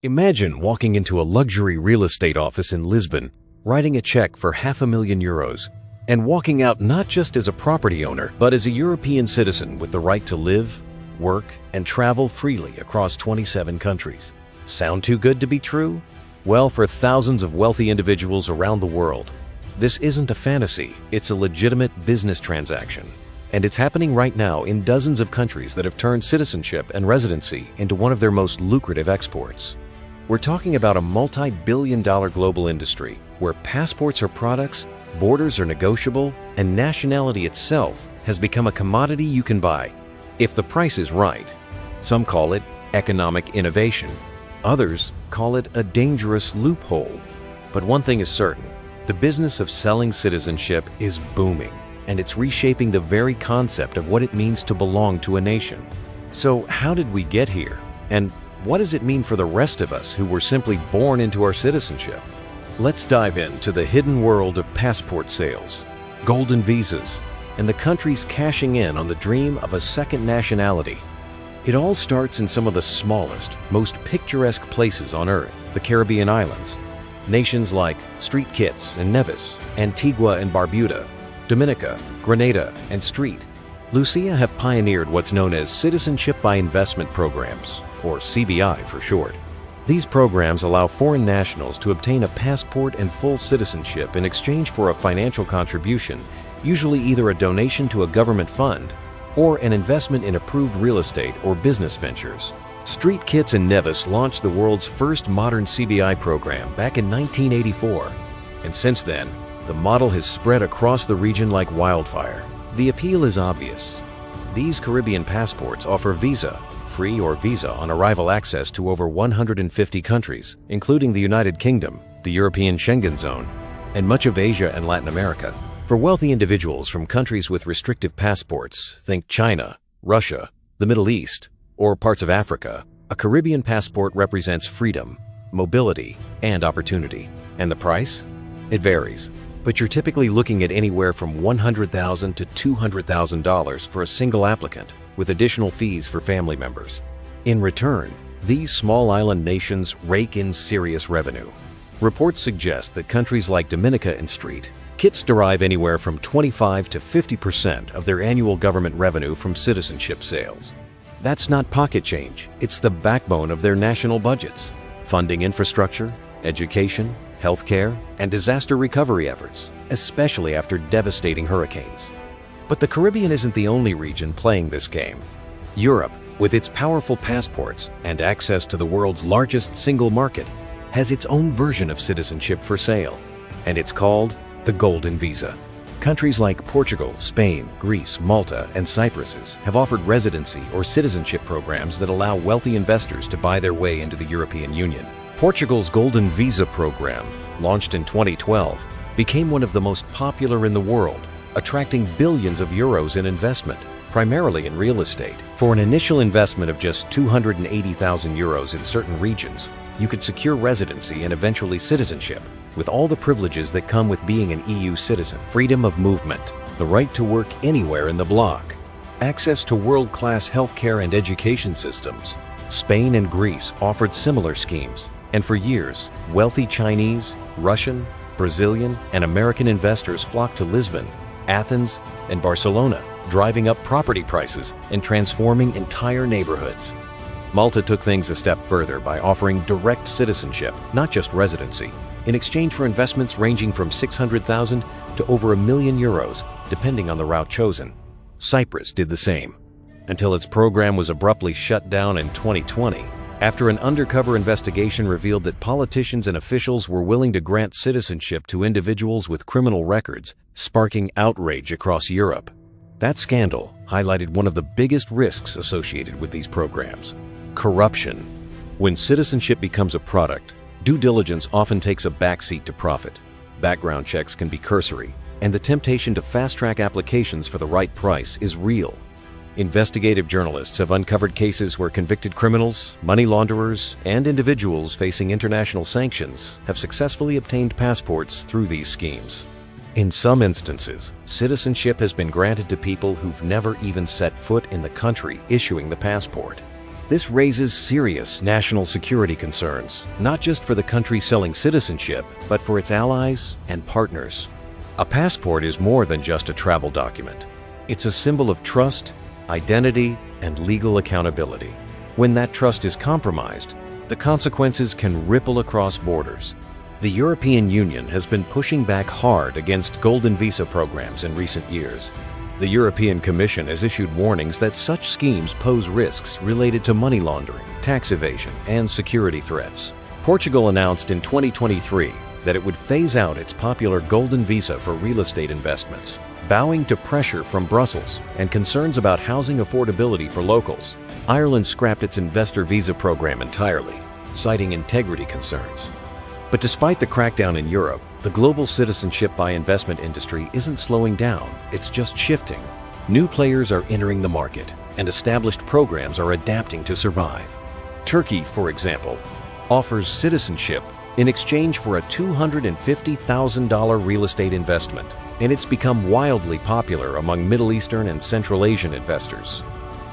Imagine walking into a luxury real estate office in Lisbon, writing a check for €500,000, and walking out not just as a property owner, but as a European citizen with the right to live, work, and travel freely across 27 countries. Sound too good to be true? Well, for thousands of wealthy individuals around the world, this isn't a fantasy, it's a legitimate business transaction. And it's happening right now in dozens of countries that have turned citizenship and residency into one of their most lucrative exports. We're talking about a multi-billion-dollar global industry where passports are products, borders are negotiable, and nationality itself has become a commodity you can buy if the price is right. Some call it economic innovation. Others call it a dangerous loophole. But one thing is certain, the business of selling citizenship is booming, and it's reshaping the very concept of what it means to belong to a nation. So how did we get here? And what does it mean for the rest of us who were simply born into our citizenship? Let's dive into the hidden world of passport sales, golden visas, and the countries cashing in on the dream of a second nationality. It all starts in some of the smallest, most picturesque places on Earth, the Caribbean islands. Nations like Street Kitts and Nevis, Antigua and Barbuda, Dominica, Grenada, and Street Lucia have pioneered what's known as Citizenship by Investment programs, or CBI for short. These programs allow foreign nationals to obtain a passport and full citizenship in exchange for a financial contribution, usually either a donation to a government fund or an investment in approved real estate or business ventures. Street Kitts and Nevis launched the world's first modern CBI program back in 1984, and since then, the model has spread across the region like wildfire. The appeal is obvious. These Caribbean passports offer visa, free or visa on arrival access to over 150 countries, including the United Kingdom, the European Schengen Zone, and much of Asia and Latin America. For wealthy individuals from countries with restrictive passports, think China, Russia, the Middle East, or parts of Africa, a Caribbean passport represents freedom, mobility, and opportunity. And the price? It varies, but you're typically looking at anywhere from $100,000 to $200,000 for a single applicant, with additional fees for family members. In return, these small island nations rake in serious revenue. Reports suggest that countries like Dominica and Street Kitts derive anywhere from 25 to 50% of their annual government revenue from citizenship sales. That's not pocket change, it's the backbone of their national budgets, funding infrastructure, education, healthcare, and disaster recovery efforts, especially after devastating hurricanes. But the Caribbean isn't the only region playing this game. Europe, with its powerful passports and access to the world's largest single market, has its own version of citizenship for sale, and it's called the Golden Visa. Countries like Portugal, Spain, Greece, Malta, and Cyprus have offered residency or citizenship programs that allow wealthy investors to buy their way into the European Union. Portugal's Golden Visa program, launched in 2012, became one of the most popular in the world, attracting billions of euros in investment, primarily in real estate. For an initial investment of just 280,000 euros in certain regions, you could secure residency and eventually citizenship, with all the privileges that come with being an EU citizen. Freedom of movement, the right to work anywhere in the bloc, access to world-class healthcare and education systems. Spain and Greece offered similar schemes, and for years, wealthy Chinese, Russian, Brazilian, and American investors flocked to Lisbon, Athens, and Barcelona, driving up property prices and transforming entire neighborhoods. Malta took things a step further by offering direct citizenship, not just residency, in exchange for investments ranging from 600,000 to over €1 million, depending on the route chosen. Cyprus did the same, until its program was abruptly shut down in 2020, after an undercover investigation revealed that politicians and officials were willing to grant citizenship to individuals with criminal records, sparking outrage across Europe. That scandal highlighted one of the biggest risks associated with these programs: corruption. When citizenship becomes a product, due diligence often takes a backseat to profit. Background checks can be cursory, and the temptation to fast-track applications for the right price is real. Investigative journalists have uncovered cases where convicted criminals, money launderers, and individuals facing international sanctions have successfully obtained passports through these schemes. In some instances, citizenship has been granted to people who've never even set foot in the country issuing the passport. This raises serious national security concerns, not just for the country selling citizenship, but for its allies and partners. A passport is more than just a travel document. It's a symbol of trust, identity, and legal accountability. When that trust is compromised, the consequences can ripple across borders. The European Union has been pushing back hard against golden visa programs in recent years. The European Commission has issued warnings that such schemes pose risks related to money laundering, tax evasion, and security threats. Portugal announced in 2023 that it would phase out its popular golden visa for real estate investments, bowing to pressure from Brussels and concerns about housing affordability for locals. Ireland scrapped its investor visa program entirely, citing integrity concerns. But despite the crackdown in Europe, the global citizenship by investment industry isn't slowing down, it's just shifting. New players are entering the market, and established programs are adapting to survive. Turkey, for example, offers citizenship in exchange for a $250,000 real estate investment, and it's become wildly popular among Middle Eastern and Central Asian investors.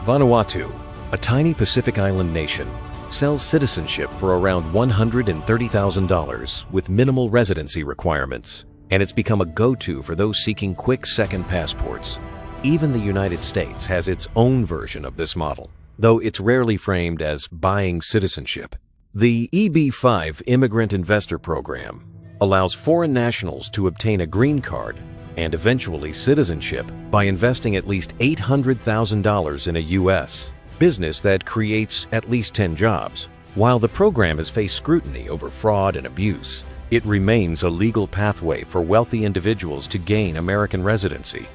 Vanuatu, a tiny Pacific island nation, sells citizenship for around $130,000 with minimal residency requirements, and it's become a go-to for those seeking quick second passports. Even the United States has its own version of this model, though it's rarely framed as buying citizenship. The EB-5 Immigrant Investor Program allows foreign nationals to obtain a green card and eventually citizenship by investing at least $800,000 in a U.S. business that creates at least 10 jobs. While the program has faced scrutiny over fraud and abuse, it remains a legal pathway for wealthy individuals to gain American residency.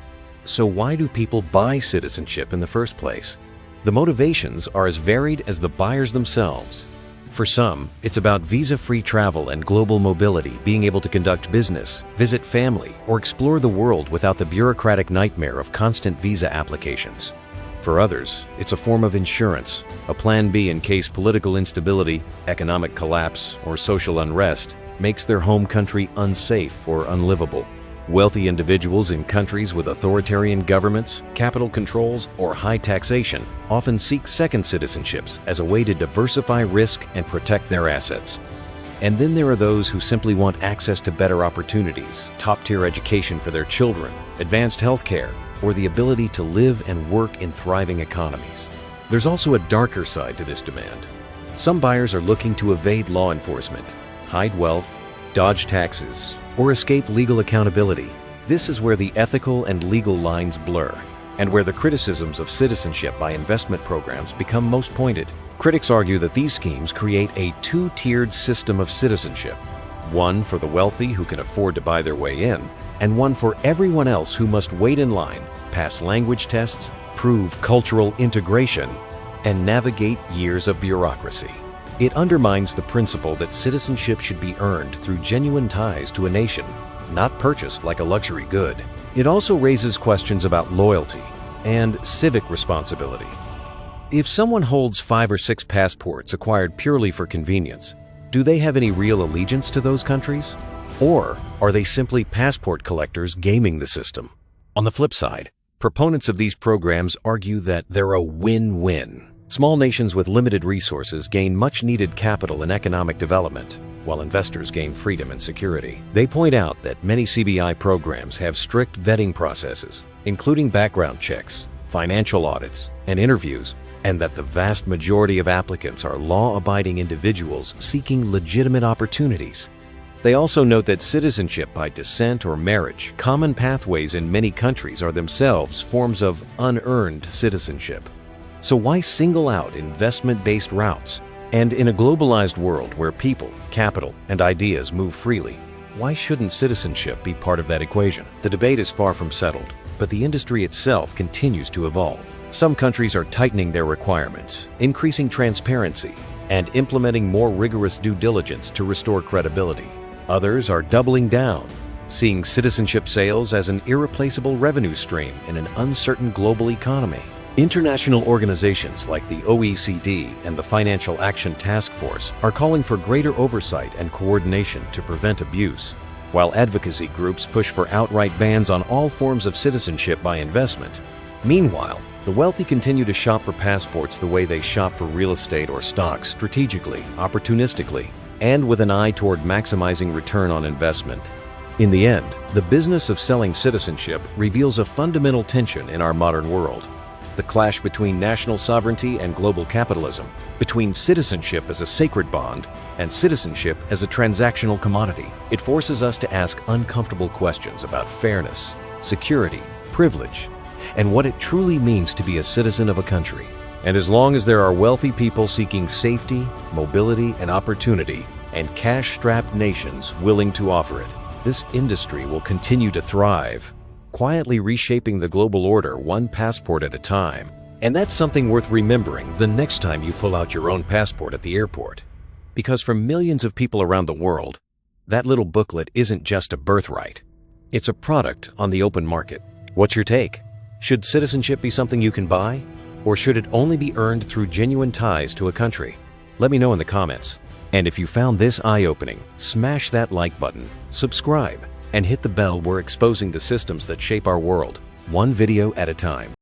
So why do people buy citizenship in the first place? The motivations are as varied as the buyers themselves. For some, it's about visa-free travel and global mobility, being able to conduct business, visit family, or explore the world without the bureaucratic nightmare of constant visa applications. For others, it's a form of insurance, a plan B in case political instability, economic collapse, or social unrest makes their home country unsafe or unlivable. Wealthy individuals in countries with authoritarian governments, capital controls, or high taxation often seek second citizenships as a way to diversify risk and protect their assets. And then there are those who simply want access to better opportunities, top-tier education for their children, advanced health care, or the ability to live and work in thriving economies. There's also a darker side to this demand. Some buyers are looking to evade law enforcement, hide wealth, dodge taxes, or escape legal accountability. This is where the ethical and legal lines blur, and where the criticisms of citizenship by investment programs become most pointed. Critics argue that these schemes create a two-tiered system of citizenship, one for the wealthy who can afford to buy their way in, and one for everyone else who must wait in line, pass language tests, prove cultural integration, and navigate years of bureaucracy. It undermines the principle that citizenship should be earned through genuine ties to a nation, not purchased like a luxury good. It also raises questions about loyalty and civic responsibility. If someone holds 5 or 6 passports acquired purely for convenience, do they have any real allegiance to those countries? Or are they simply passport collectors gaming the system? On the flip side, proponents of these programs argue that they're a win-win. Small nations with limited resources gain much-needed capital and economic development, while investors gain freedom and security. They point out that many CBI programs have strict vetting processes, including background checks, financial audits, and interviews, and that the vast majority of applicants are law-abiding individuals seeking legitimate opportunities. They also note that citizenship by descent or marriage, common pathways in many countries, are themselves forms of unearned citizenship. So why single out investment-based routes? And in a globalized world where people, capital, and ideas move freely, why shouldn't citizenship be part of that equation? The debate is far from settled, but the industry itself continues to evolve. Some countries are tightening their requirements, increasing transparency, and implementing more rigorous due diligence to restore credibility. Others are doubling down, seeing citizenship sales as an irreplaceable revenue stream in an uncertain global economy. International organizations like the OECD and the Financial Action Task Force are calling for greater oversight and coordination to prevent abuse, while advocacy groups push for outright bans on all forms of citizenship by investment. Meanwhile, The wealthy continue to shop for passports the way they shop for real estate or stocks, strategically, opportunistically, and with an eye toward maximizing return on investment. In the end, the business of selling citizenship reveals a fundamental tension in our modern world. The clash between national sovereignty and global capitalism, between citizenship as a sacred bond and citizenship as a transactional commodity. It forces us to ask uncomfortable questions about fairness, security, privilege, and what it truly means to be a citizen of a country. And as long as there are wealthy people seeking safety, mobility, and opportunity, and cash-strapped nations willing to offer it, this industry will continue to thrive, quietly reshaping the global order one passport at a time. And that's something worth remembering the next time you pull out your own passport at the airport. Because for millions of people around the world, that little booklet isn't just a birthright. It's a product on the open market. What's your take? Should citizenship be something you can buy? Or should it only be earned through genuine ties to a country? Let me know in the comments. And if you found this eye-opening, smash that like button, subscribe, and hit the bell. We're exposing the systems that shape our world, one video at a time.